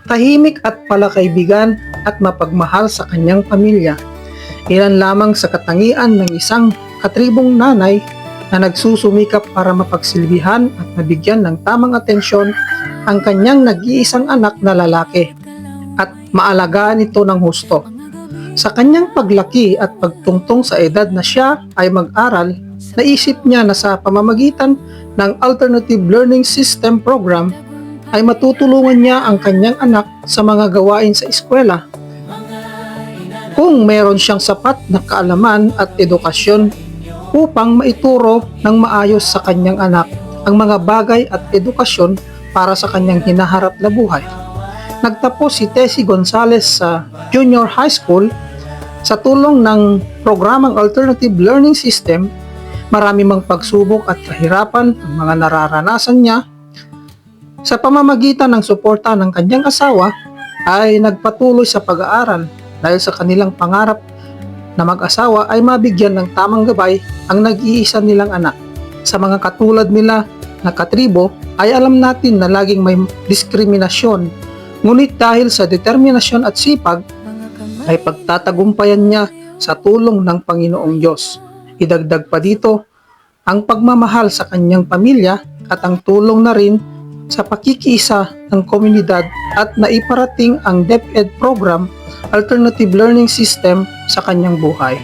Tahimik at palakaibigan at mapagmahal sa kanyang pamilya. Ilan lamang sa katangian ng isang katribong nanay na nagsusumikap para mapagsilbihan at mabigyan ng tamang atensyon ang kanyang nag-iisang anak na lalaki at maalagaan ito ng husto. Sa kanyang paglaki at pagtungtong sa edad na siya ay mag-aral, naisip niya na sa pamamagitan ng Alternative Learning System program ay matutulungan niya ang kanyang anak sa mga gawain sa eskwela. Kung meron siyang sapat na kaalaman at edukasyon upang maituro ng maayos sa kanyang anak ang mga bagay at edukasyon para sa kanyang hinaharap na buhay. Nagtapos si Tessie Gonzales sa Junior High School. Sa tulong ng programang Alternative Learning System, marami mang pagsubok at kahirapan ang mga nararanasan niya. Sa pamamagitan ng suporta ng kanyang asawa, ay nagpatuloy sa pag-aaral dahil sa kanilang pangarap na mag-asawa ay mabigyan ng tamang gabay ang nag-iisa nilang anak. Sa mga katulad nila na katribo, ay alam natin na laging may diskriminasyon. Ngunit dahil sa determinasyon at sipag, ay pagtatagumpayan niya sa tulong ng Panginoong Diyos. Idagdag pa dito ang pagmamahal sa kanyang pamilya at ang tulong na rin sa pakikiisa ng komunidad at naiparating ang DepEd program, Alternative Learning System sa kanyang buhay.